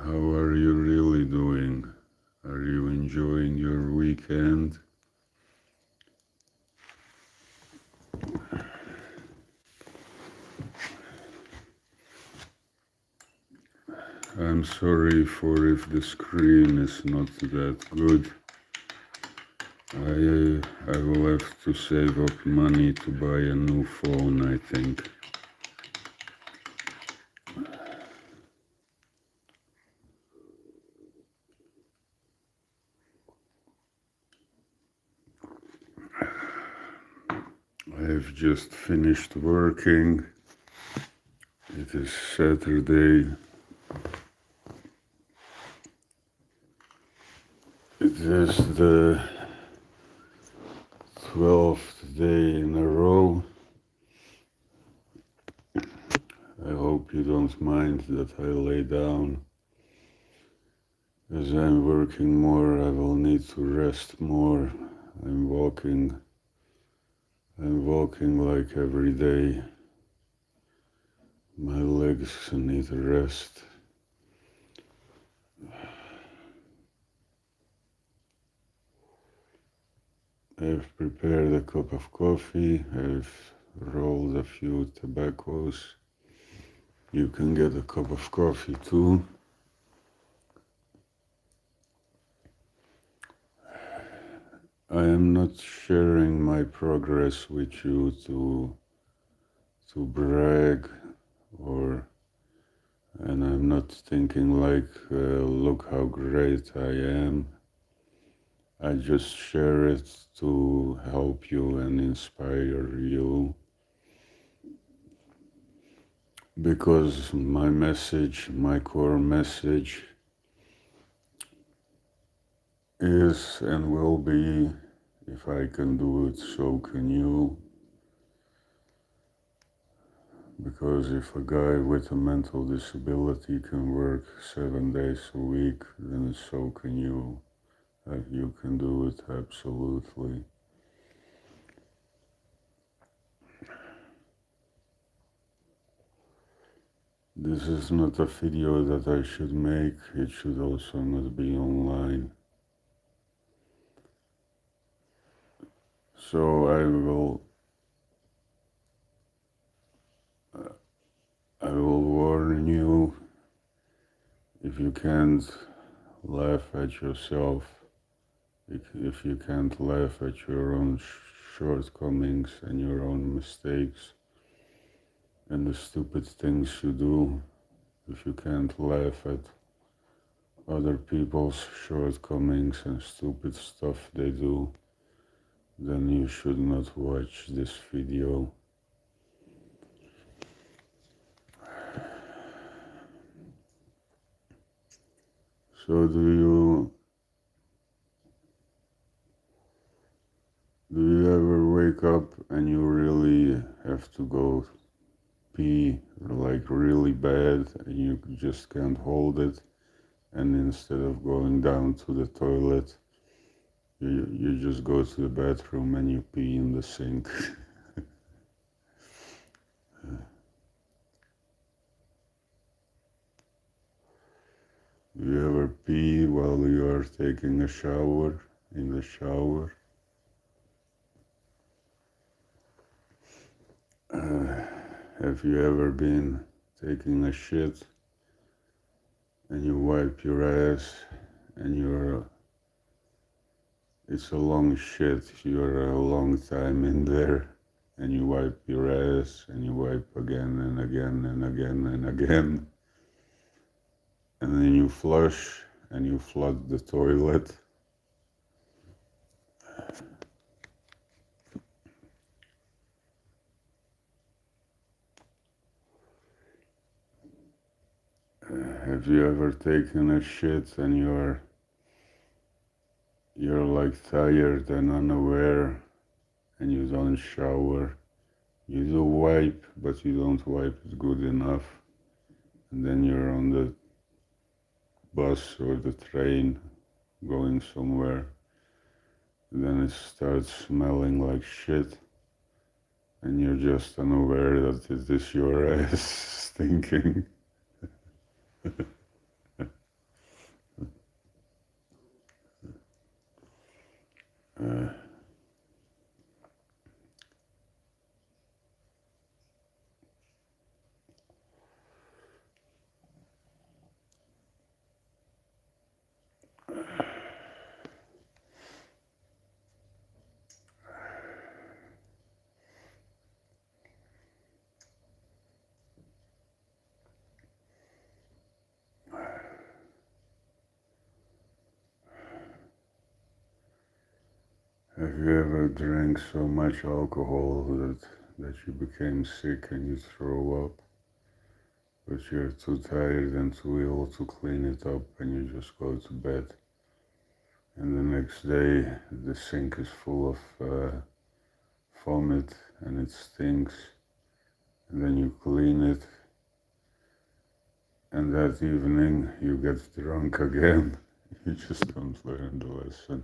How are you really doing? Are you enjoying your weekend? I'm sorry for if the screen is not that good. I will have to save up money to buy a new phone, I think. I've just finished working. It is Saturday. It is the 12th day in a row. I hope you don't mind that I lay down. As I'm working more, I will need to rest more. I'm walking like every day. My legs need rest. I've prepared a cup of coffee. I've rolled a few tobaccos. You can get a cup of coffee too. I am not sharing my progress with you to brag, and I'm not thinking like, look how great I am. I just share it to help you and inspire you, because my core message is and will be, if I can do it, so can you. Because if a guy with a mental disability can work 7 days a week, then so can you. You can do it, absolutely. This is not a video that I should make. It should also not be online. So I will warn you, if you can't laugh at yourself, if you can't laugh at your own shortcomings and your own mistakes and the stupid things you do, if you can't laugh at other people's shortcomings and stupid stuff they do, then you should not watch this video. So do you ever wake up and you really have to go pee, like really bad, and you just can't hold it, and instead of going down to the toilet, you just go to the bathroom and you pee in the sink? Do you ever pee while you are taking a shower, in the shower? Have you ever been taking a shit and you wipe your ass and it's a long shit, you're a long time in there, and you wipe your ass and you wipe again and again and again and again, and then you flush and you flood the toilet? Have you ever taken a shit and you're like tired and unaware and you don't shower? You do wipe, but you don't wipe it good enough, and then you're on the bus or the train going somewhere, then it starts smelling like shit, and you're just unaware that it is your ass stinking. Uh, have you ever drank so much alcohol that you became sick and you throw up, but you're too tired and too ill to clean it up and you just go to bed? And the next day the sink is full of vomit and it stinks, and then you clean it, and that evening you get drunk again. You just don't learn the lesson.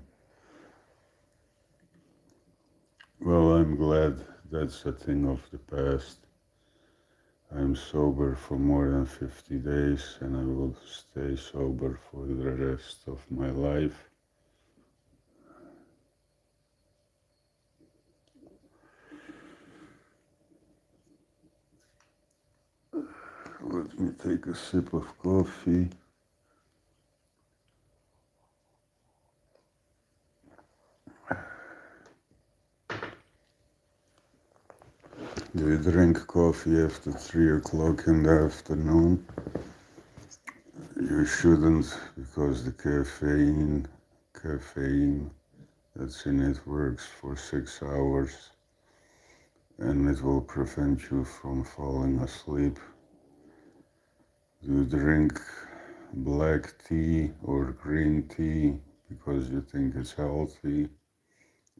Well, I'm glad that's a thing of the past. I'm sober for more than 50 days and I will stay sober for the rest of my life. Let me take a sip of coffee. Do you drink coffee after 3 o'clock in the afternoon? You shouldn't, because the caffeine that's in it works for 6 hours and it will prevent you from falling asleep. Do you drink black tea or green tea because you think it's healthy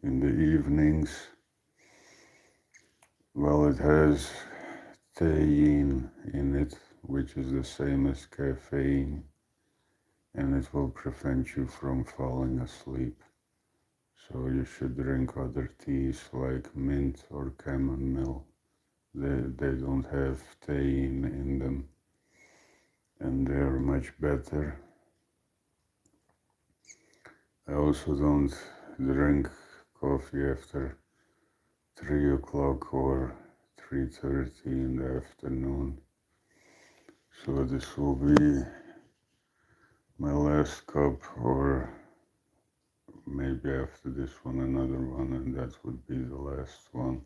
in the evenings? Well, it has theine in it, which is the same as caffeine, and it will prevent you from falling asleep. So you should drink other teas like mint or chamomile. They don't have theine in them, and they're much better. I also don't drink coffee after 3 o'clock or 3:30 in the afternoon. So this will be my last cup, or maybe after this one another one, and that would be the last one.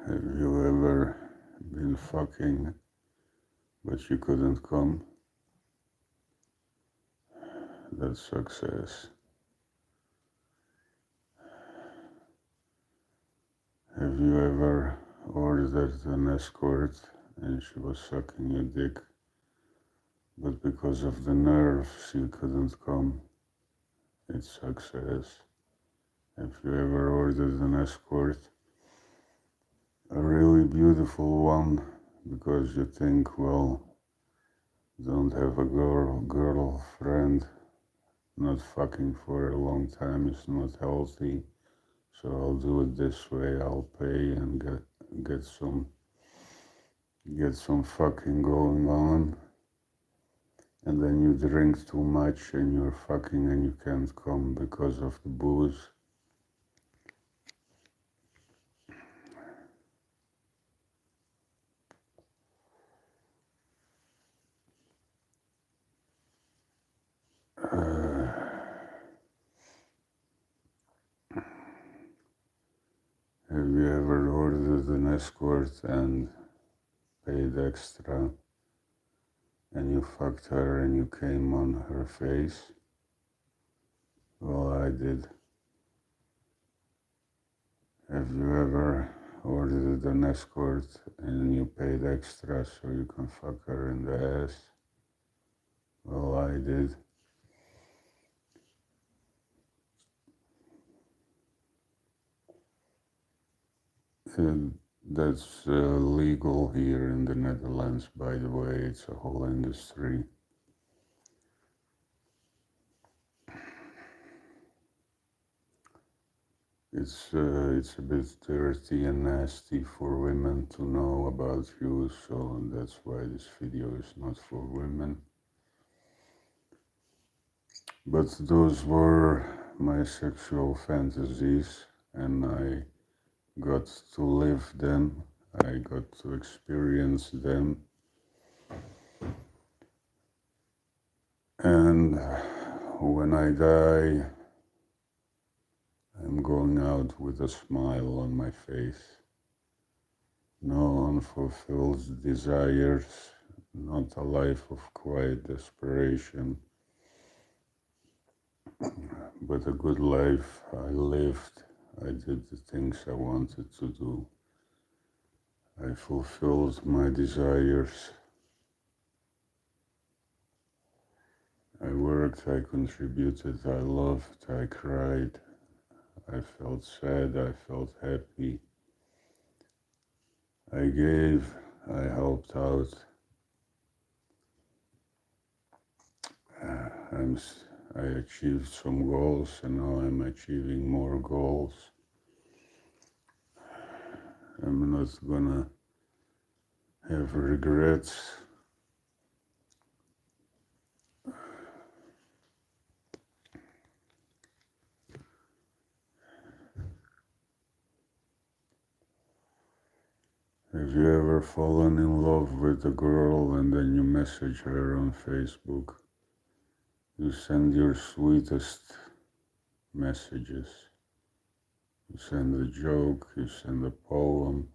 Have you ever been fucking but you couldn't come? That's success. Have you ever ordered an escort and she was sucking your dick, but because of the nerves you couldn't come? It's success. Have you ever ordered an escort, a really beautiful one, because you think, well, don't have a girlfriend, not fucking for a long time is not healthy, so I'll do it this way, I'll pay and get some fucking going on, and then you drink too much and you're fucking and you can't come because of the booze. Have you ever ordered an escort and paid extra and you fucked her and you came on her face? Well, I did. Have you ever ordered an escort and you paid extra so you can fuck her in the ass? Well, I did. That's legal here in the Netherlands, by the way. It's a whole industry. It's a bit dirty and nasty for women to know about you, so that's why this video is not for women. But those were my sexual fantasies, and I got to live them. I got to experience them. And when I die, I'm going out with a smile on my face. No unfulfilled desires, not a life of quiet desperation, but a good life I lived. I did the things I wanted to do. I fulfilled my desires. I worked, I contributed, I loved, I cried. I felt sad, I felt happy. I gave, I helped out. I achieved some goals, and now I'm achieving more goals. I'm not gonna have regrets. Have you ever fallen in love with a girl and then you message her on Facebook? You send your sweetest messages. You send a joke, you send a poem,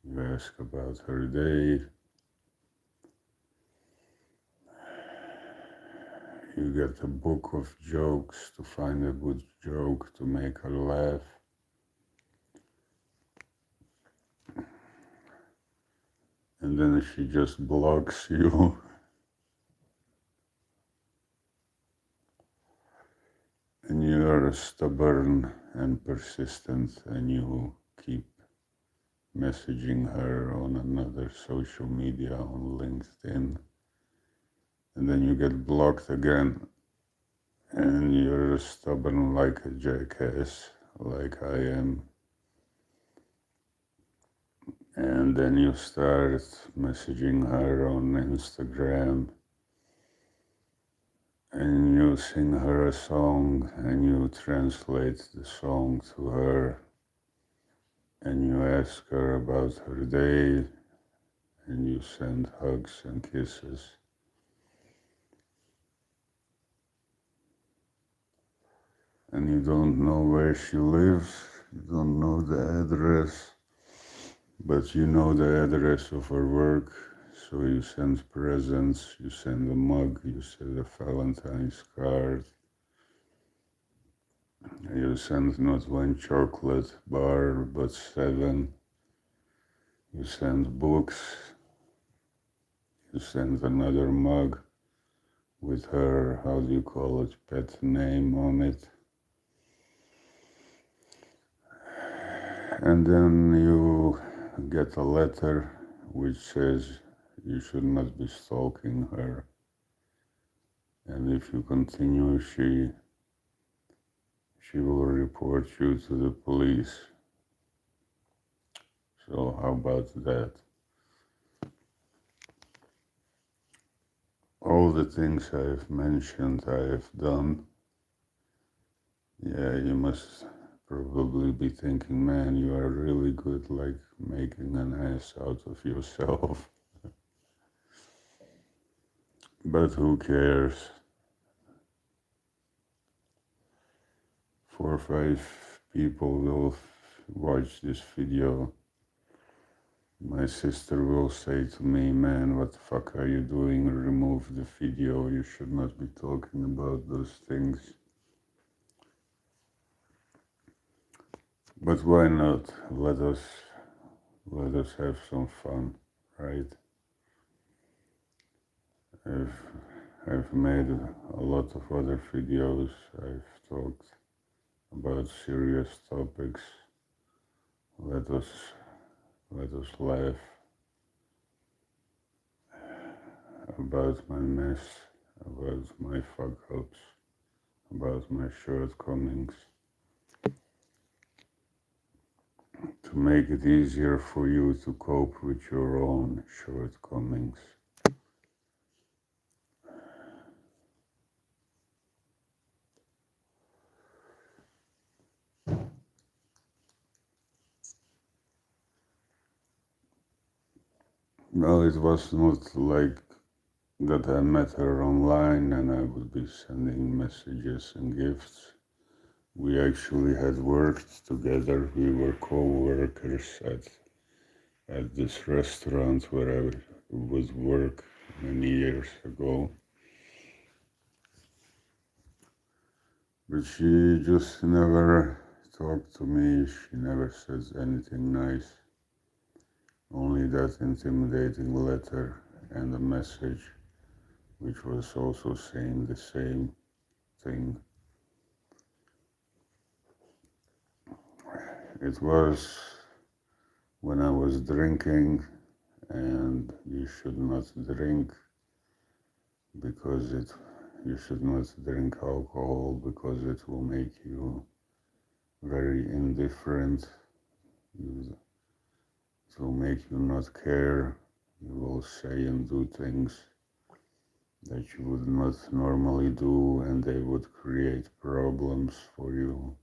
you ask about her day. You get a book of jokes to find a good joke to make her laugh. And then she just blocks you. And you are stubborn and persistent, and you keep messaging her on another social media, on LinkedIn. And then you get blocked again, and you're stubborn like a jackass, like I am. And then you start messaging her on Instagram, and you sing her a song, and you translate the song to her, and you ask her about her day, and you send hugs and kisses. And you don't know where she lives, you don't know the address, but you know the address of her work, so you send presents, you send a mug, you send a Valentine's card, you send not one chocolate bar, but 7, you send books, you send another mug with her, how do you call it, pet name on it. And then you get a letter which says you should not be stalking her. And if you continue, she will report you to the police. So how about that? All the things I have mentioned, I have done. Yeah, you must probably be thinking, man, you are really good, like making an ass out of yourself. But who cares? 4 or 5 people will watch this video. My sister will say to me, man, what the fuck are you doing? Remove the video, you should not be talking about those things. But why not? Let us have some fun, right? I've made a lot of other videos. I've talked about serious topics. Let us let us laugh about my mess, about my fuck-ups, about my shortcomings, to make it easier for you to cope with your own shortcomings. Well, it was not like that I met her online and I would be sending messages and gifts. We actually had worked together. We were co-workers at this restaurant where I would work many years ago. But she just never talked to me. She never said anything nice. Only that intimidating letter and a message, which was also saying the same thing. It was when I was drinking, and you should not drink because you should not drink alcohol because it will make you very indifferent. It will make you not care. You will say and do things that you would not normally do, and they would create problems for you.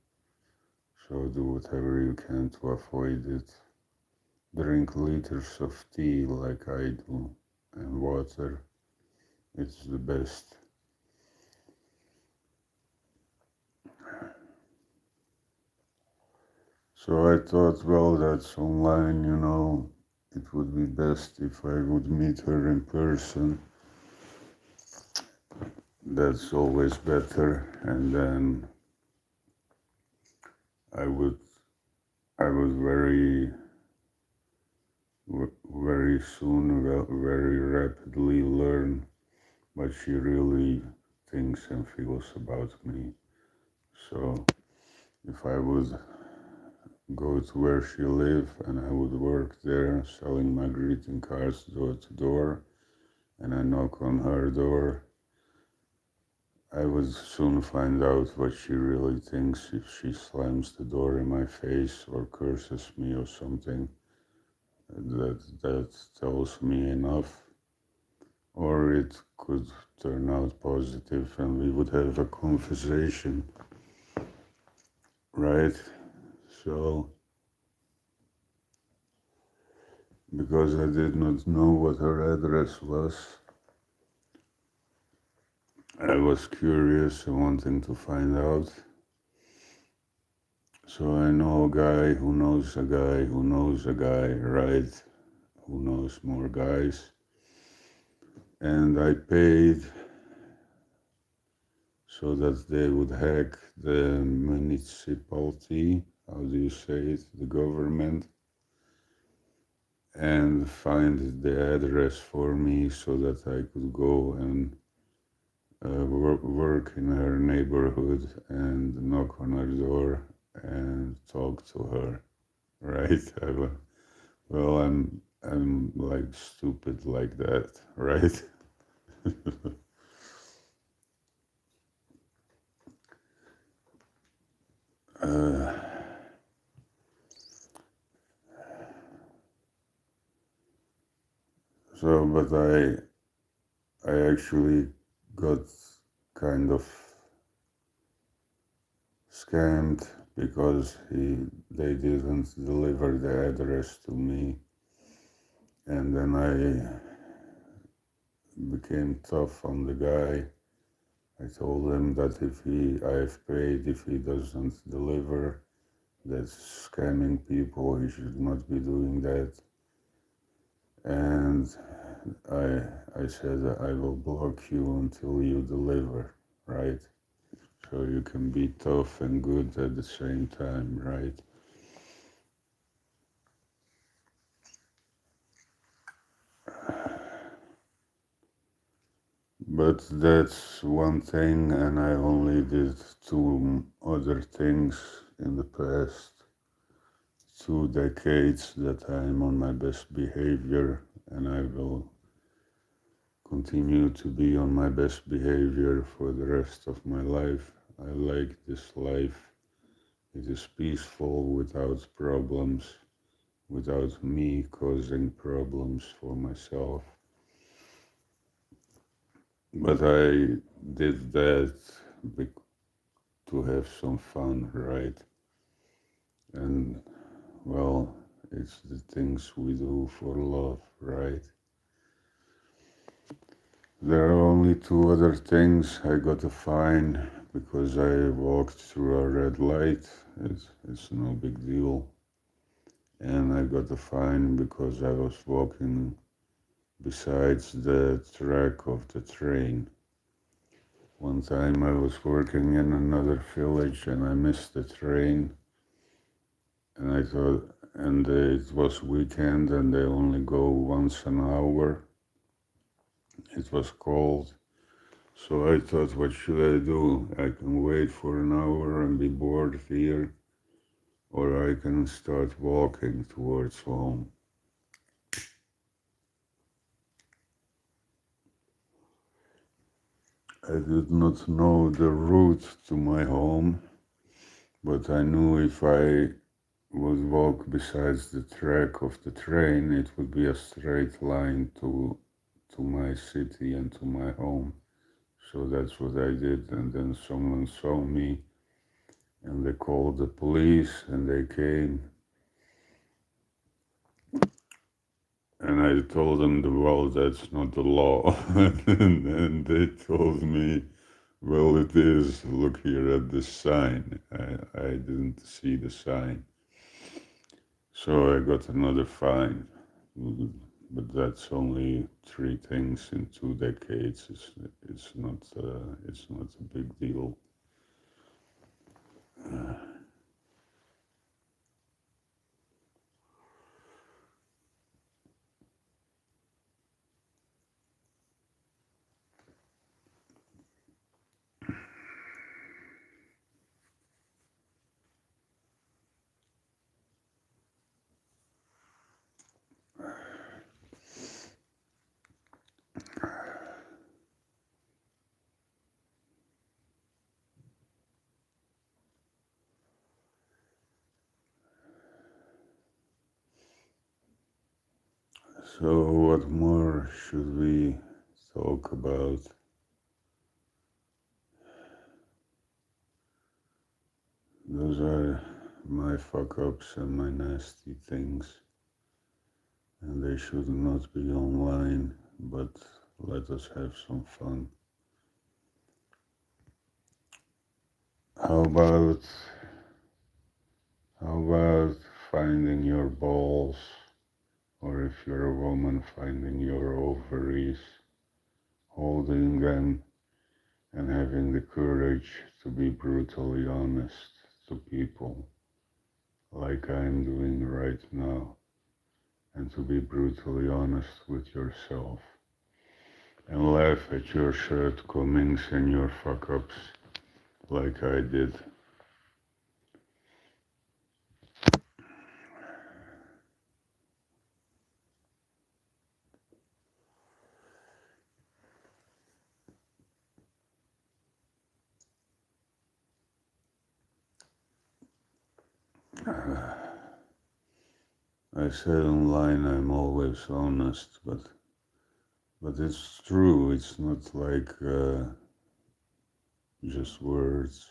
So do whatever you can to avoid it. Drink liters of tea like I do, and water. It's the best. So I thought, well, that's online, it would be best if I would meet her in person. That's always better. And then I would very soon, very rapidly learn what she really thinks and feels about me. So if I would go to where she lives and I would work there selling my greeting cards door to door, and I knock on her door, I would soon find out what she really thinks. If she slams the door in my face or curses me or something, that tells me enough. Or it could turn out positive and we would have a conversation, right? So, because I did not know what her address was, I was curious and wanting to find out. So I know a guy who knows a guy who knows a guy, right? Who knows more guys. And I paid so that they would hack the municipality, how do you say it, the government, and find the address for me so that I could go and work in her neighborhood and knock on her door and talk to her, right? Well, I'm like stupid like that, right? uh, so, but I actually got kind of scammed because they didn't deliver the address to me, and then I became tough on the guy. I told him that I've paid, if he doesn't deliver, that's scamming people, he should not be doing that. And I said I will block you until you deliver, right? So you can be tough and good at the same time, right? But that's one thing, and I only did two other things in the past 2 decades that I'm on my best behavior, and I will continue to be on my best behavior for the rest of my life. I like this life. It is peaceful, without problems, without me causing problems for myself. But I did that to have some fun, right? And well, it's the things we do for love, right? There are only 2 other things. I got a fine because I walked through a red light. It's no big deal. And I got a fine because I was walking besides the track of the train. One time I was working in another village and I missed the train, and I thought, and it was weekend and they only go once an hour. It was cold, so I thought, what should I do? I can wait for an hour and be bored here, or I can start walking towards home. I did not know the route to my home, but I knew if I would walk besides the track of the train, it would be a straight line to my city and to my home. So that's what I did, and then someone saw me and they called the police and they came, and I told them, well, that's not the law. And they told me, well, it is. Look here at this sign. I didn't see the sign. So I got another fine. But that's only 3 things in 2 decades. It's not a big deal. So what more should we talk about? Those are my fuck ups and my nasty things, and they should not be online, but let us have some fun. How about how about finding your balls, or if you're a woman, finding your ovaries, holding them, and having the courage to be brutally honest to people, like I'm doing right now, and to be brutally honest with yourself, and laugh at your shortcomings and your fuck ups, like I did. I said online I'm always honest, but it's true. It's not like just words.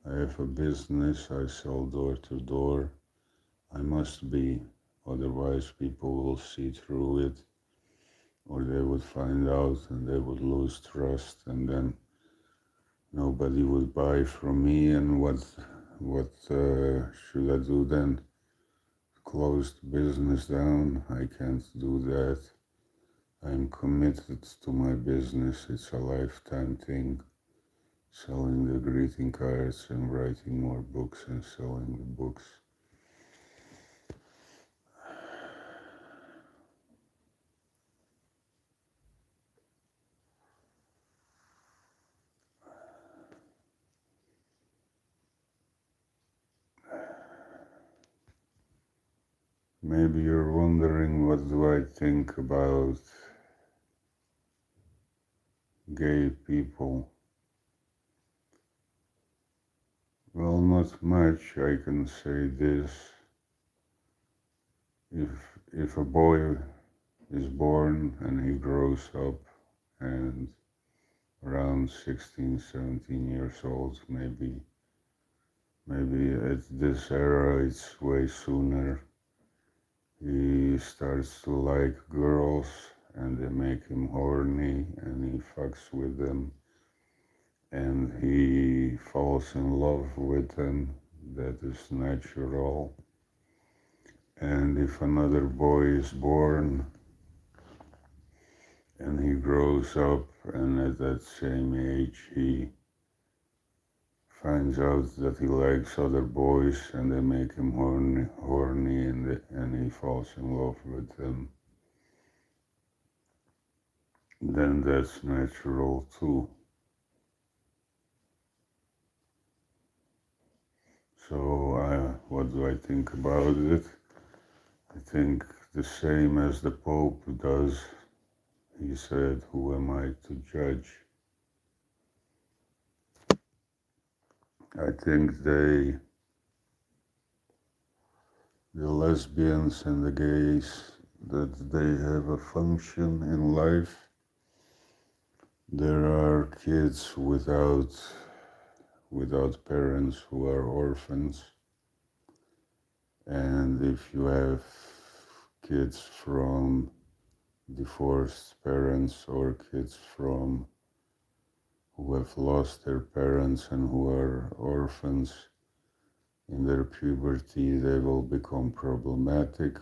I have a business. I sell door to door. I must be, otherwise people will see through it, or they would find out and they would lose trust, and then nobody would buy from me. And what should I do then? Close the business down? I can't do that. I'm committed to my business. It's a lifetime thing. Selling the greeting cards and writing more books and selling the books. Maybe you're wondering what do I think about gay people. Well, not much. I can say this. If a boy is born and he grows up and around 16, 17 years old, maybe at this era it's way sooner, he starts to like girls and they make him horny and he fucks with them and he falls in love with them. That is natural. And if another boy is born and he grows up and at that same age he finds out that he likes other boys and they make him horny and he falls in love with them, then that's natural too. So what do I think about it? I think the same as the Pope does. He said, "Who am I to judge?" I think the lesbians and the gays, that they have a function in life. There are kids without parents who are orphans, and if you have kids from divorced parents or kids from who have lost their parents and who are orphans, in their puberty they will become problematic.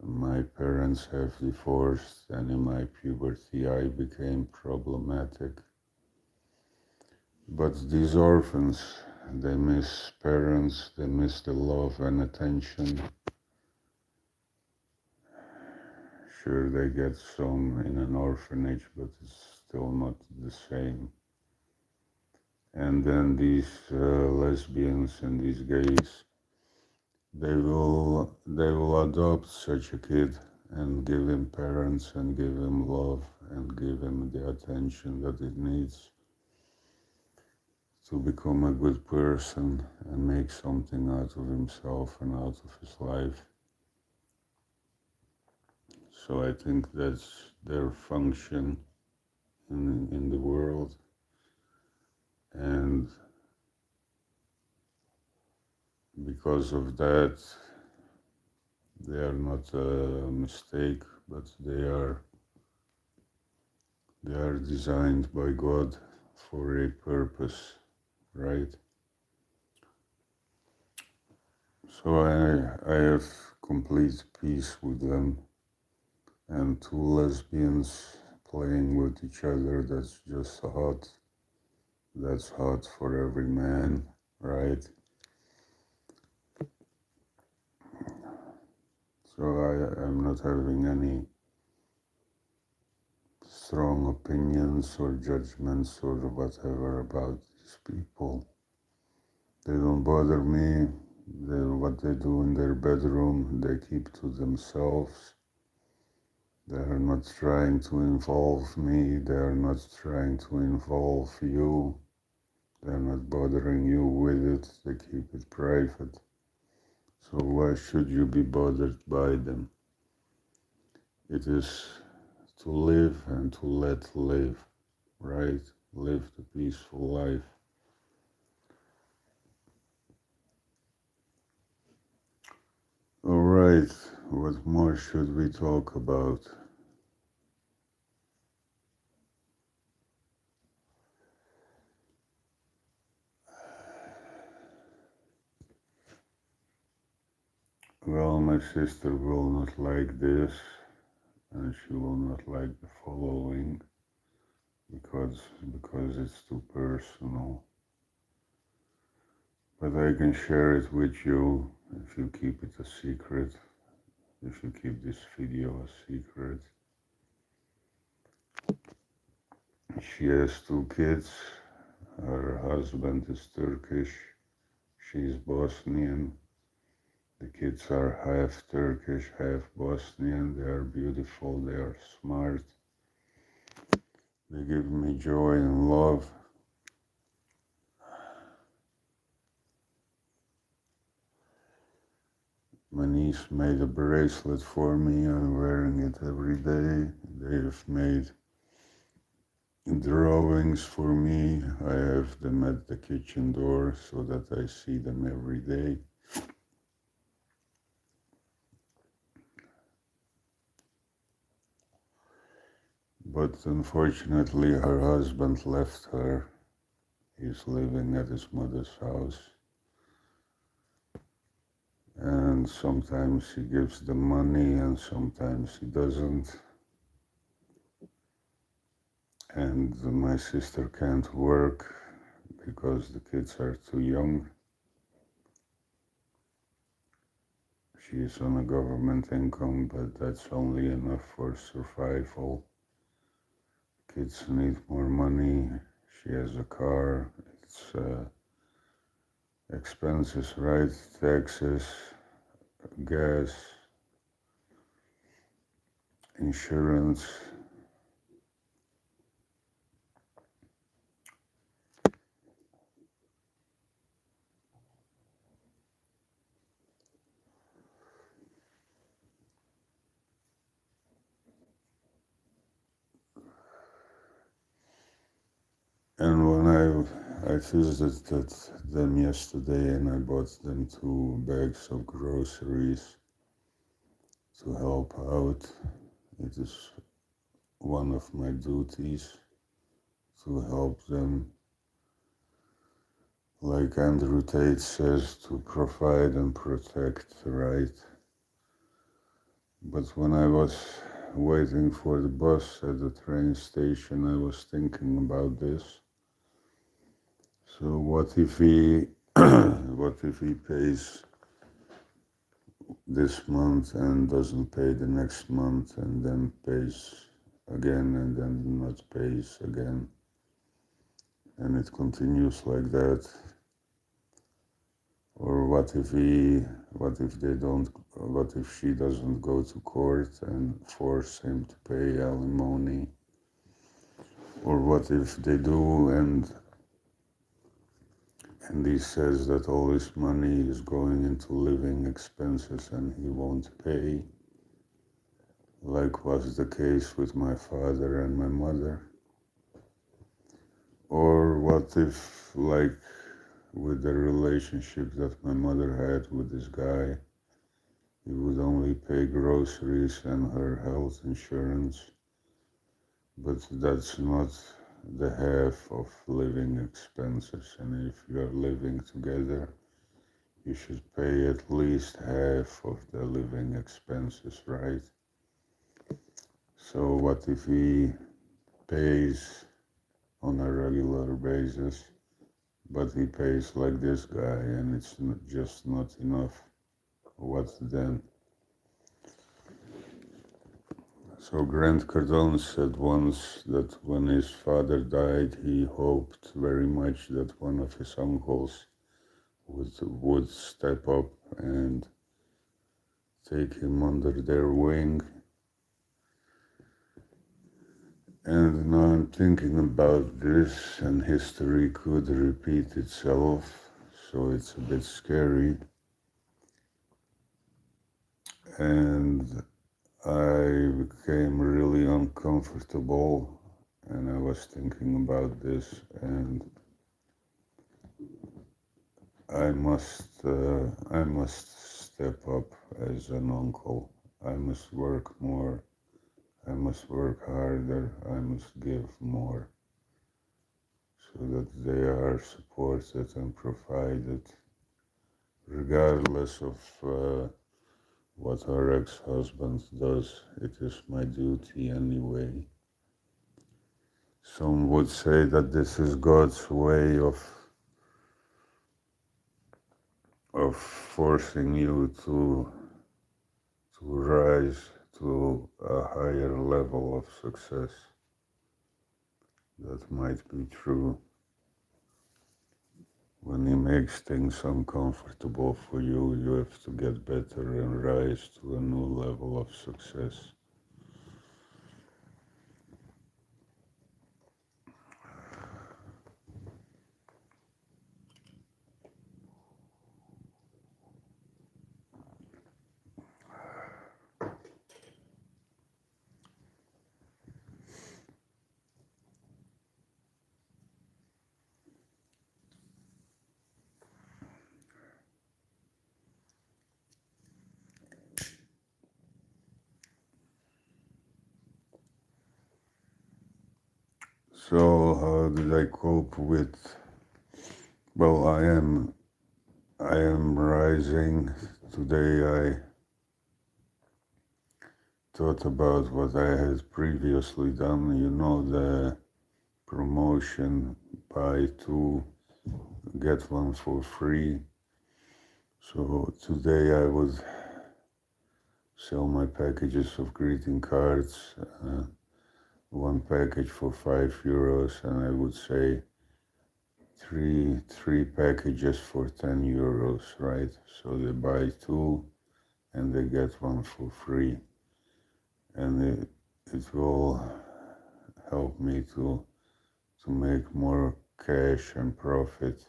My parents have divorced, and in my puberty I became problematic. But these orphans, they miss parents, they miss the love and attention. Sure, they get some in an orphanage, but it's still not the same. And then these lesbians and these gays, they will adopt such a kid and give him parents and give him love and give him the attention that it needs to become a good person and make something out of himself and out of his life. So I think that's their function in the world. And because of that, they are not a mistake, but they are designed by God for a purpose, right? So I have complete peace with them, and two lesbians playing with each other, that's just hot. That's hot for every man, right? So I'm not having any strong opinions or judgments or whatever about these people. They don't bother me. What they do in their bedroom, they keep to themselves. They are not trying to involve me. They are not trying to involve you. They are not bothering you with it. They keep it private. So why should you be bothered by them? It is to live and to let live, right? Live the peaceful life. All right, what more should we talk about? Well, my sister will not like this, and she will not like the following because it's too personal. But I can share it with you if you keep it a secret, if you keep this video a secret. She has two kids. Her husband is Turkish. She's Bosnian. The kids are half Turkish, half Bosnian. They are beautiful, they are smart. They give me joy and love. My niece made a bracelet for me. I'm wearing it every day. They've made drawings for me. I have them at the kitchen door so that I see them every day. But unfortunately, her husband left her. He's living at his mother's house. And sometimes he gives the money and sometimes he doesn't. And my sister can't work because the kids are too young. She's on a government income, but that's only enough for survival. Kids need more money. She has a car. It's expenses, right? Taxes, gas, insurance. And when I visited them yesterday and I bought them 2 bags of groceries to help out. It is one of my duties to help them. Like Andrew Tate says, to provide and protect, right? But when I was waiting for the bus at the train station, I was thinking about this. So what if he, what if he pays this month and doesn't pay the next month and then pays again and then not pays again? And it continues like that. Or what if she doesn't go to court and force him to pay alimony? Or what if they do and he says that all his money is going into living expenses and he won't pay, like was the case with my father and my mother? Or what if, like with the relationship that my mother had with this guy, he would only pay groceries and her health insurance, but that's not the half of living expenses. And if you are living together, you should pay at least half of the living expenses, right? So what if he pays on a regular basis, but he pays like this guy and it's just not enough? What then? So Grant Cardone said once that when his father died, he hoped very much that one of his uncles would step up and take him under their wing. And now I'm thinking about this, and history could repeat itself, so it's a bit scary. And I became really uncomfortable, and I was thinking about this, and I must step up as an uncle. I must work more. I must work harder. I must give more, so that they are supported and provided, regardless of what her ex-husband does. It is my duty anyway. Some would say that this is God's way of forcing you to rise to a higher level of success. That might be true. when he makes things uncomfortable for you, you have to get better and rise to a new level of success. So how did I cope with, well, I am rising. Today I thought about what I had previously done, the promotion, buy two, get one for free. So today I would sell my packages of greeting cards, one package for €5, and I would say three packages for €10, right? So they buy two and they get one for free, and it will help me to make more cash and profit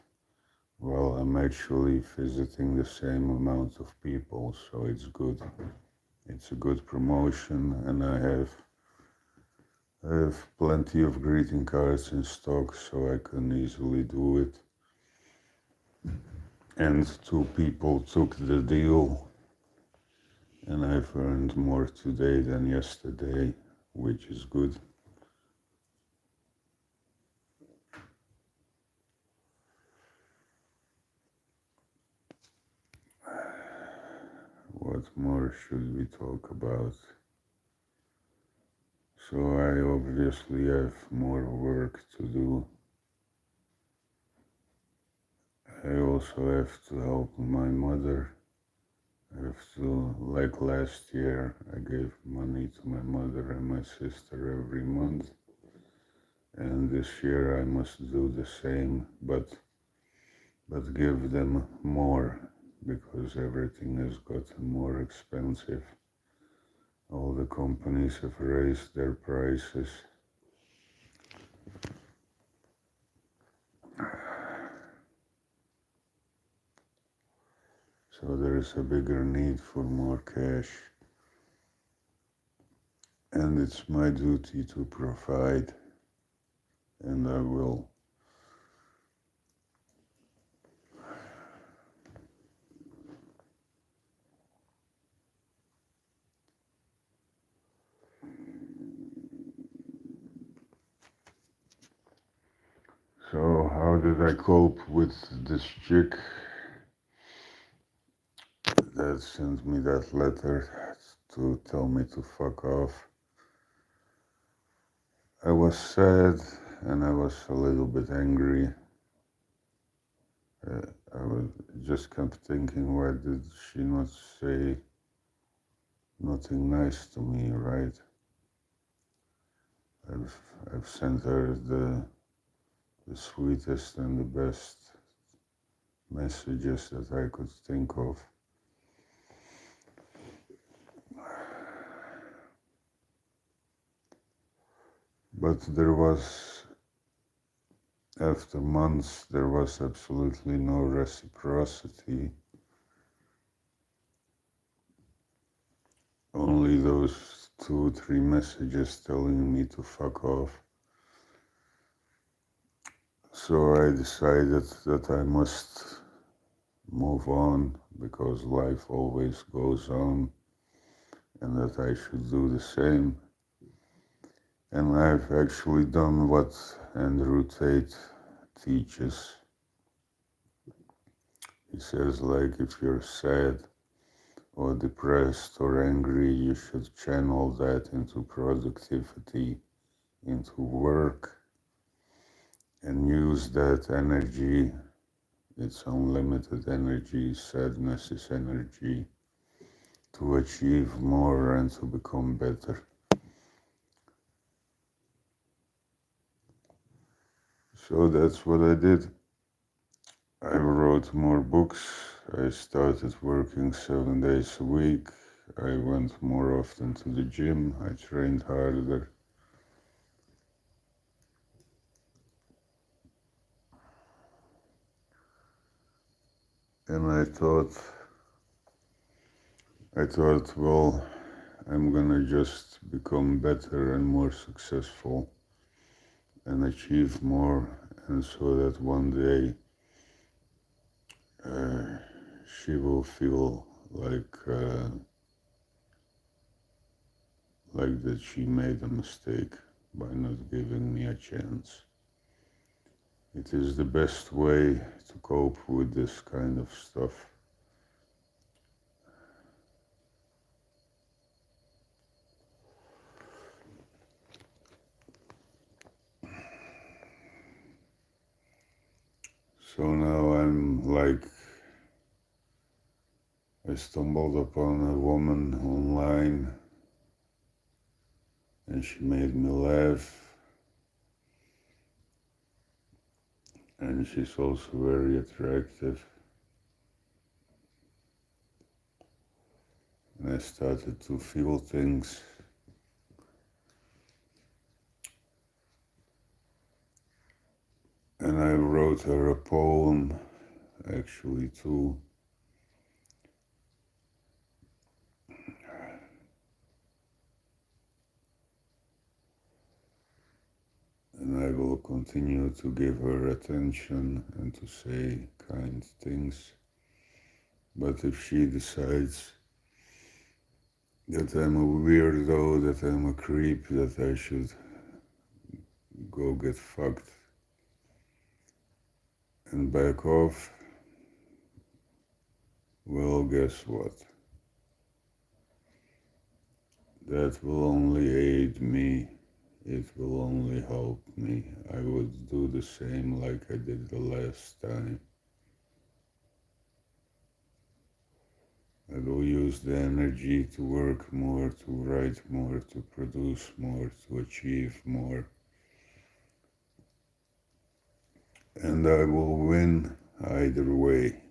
while I'm actually visiting the same amount of people. So it's good. It's a good promotion, and I have plenty of greeting cards in stock, so I can easily do it. And two people took the deal, and I've earned more today than yesterday, which is good. What more should we talk about? So I obviously have more work to do. I also have to help my mother. I have to, like last year, I gave money to my mother and my sister every month. And this year I must do the same, but give them more, because everything has gotten more expensive. All the companies have raised their prices. So there is a bigger need for more cash. And it's my duty to provide, and I will. So how did I cope with this chick that sent me that letter to tell me to fuck off? I was sad and I was a little bit angry. I was just kept thinking, why did she not say nothing nice to me, right? I've sent her the sweetest and the best messages that I could think of. But there was, after months, there was absolutely no reciprocity. Only those 2 or 3 messages telling me to fuck off. So I decided that I must move on, because life always goes on, and that I should do the same. And I've actually done what Andrew Tate teaches. He says, like, if you're sad or depressed or angry, you should channel that into productivity, into work, and use that energy. It's unlimited energy. Sadness is energy, to achieve more and to become better. So that's what I did. I wrote more books. I started working 7 days a week. I went more often to the gym. I trained harder. And I thought, well, I'm gonna just become better and more successful and achieve more, and so that one day she will feel like that she made a mistake by not giving me a chance. It is the best way to cope with this kind of stuff. So now I stumbled upon a woman online and she made me laugh, and she's also very attractive. And I started to feel things. And I wrote her a poem, actually, too. And I will continue to give her attention and to say kind things. But if she decides that I'm a weirdo, that I'm a creep, that I should go get fucked and back off, well, guess what? That will only aid me. It will only help me. I would do the same like I did the last time. I will use the energy to work more, to write more, to produce more, to achieve more. And I will win either way.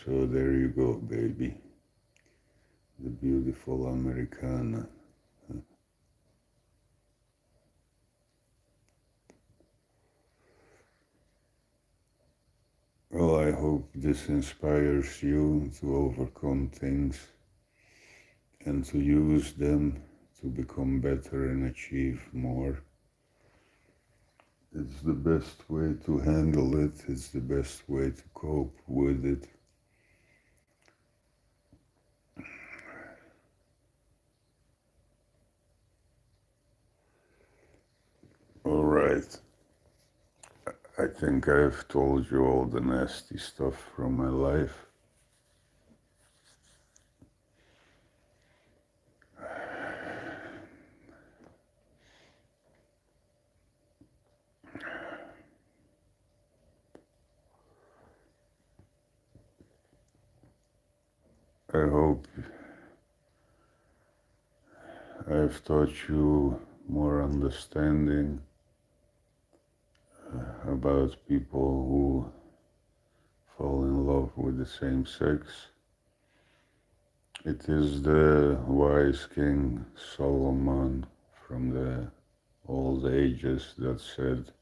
So there you go, baby. The beautiful Americana. Well, I hope this inspires you to overcome things and to use them to become better and achieve more. It's the best way to handle it. It's the best way to cope with it. All right. I think I've told you all the nasty stuff from my life. I hope I've taught you more understanding about people who fall in love with the same sex. It is the wise King Solomon from the old ages that said,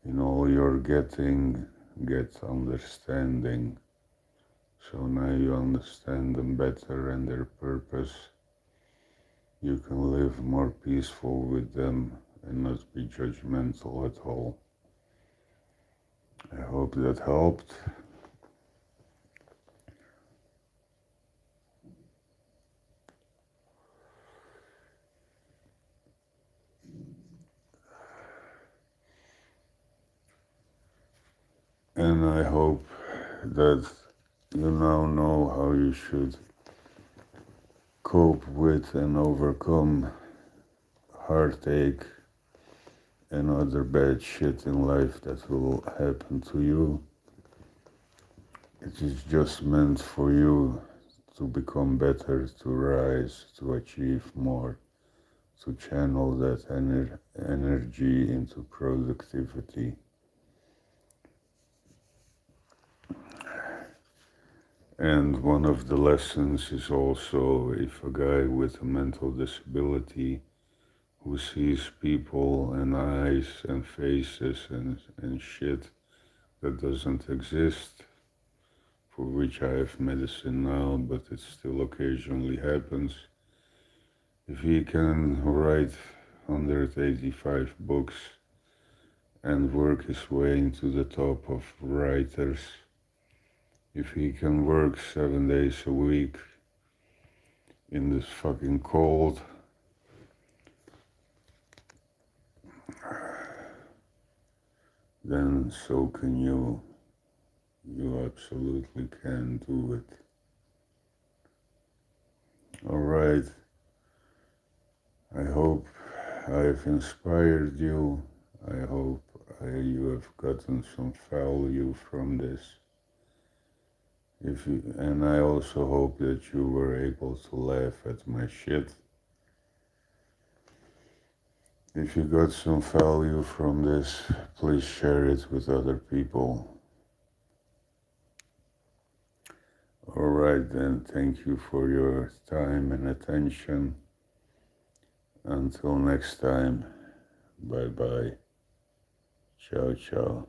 in all you're getting, get understanding. So now you understand them better and their purpose. You can live more peaceful with them and not be judgmental at all. I hope that helped. And I hope that you now know how you should cope with and overcome heartache and other bad shit in life that will happen to you. It is just meant for you to become better, to rise, to achieve more, to channel that energy into productivity. And one of the lessons is also if a guy with a mental disability who sees people and eyes and faces and shit that doesn't exist, for which I have medicine now, but it still occasionally happens. If he can write 185 books and work his way into the top of writers, if he can work 7 days a week in this fucking cold, then so can you. You absolutely can do it. Alright, I hope I've inspired you. I hope you have gotten some value from this. And I also hope that you were able to laugh at my shit. If you got some value from this, please share it with other people. Alright then, thank you for your time and attention. Until next time, bye bye. Ciao, ciao.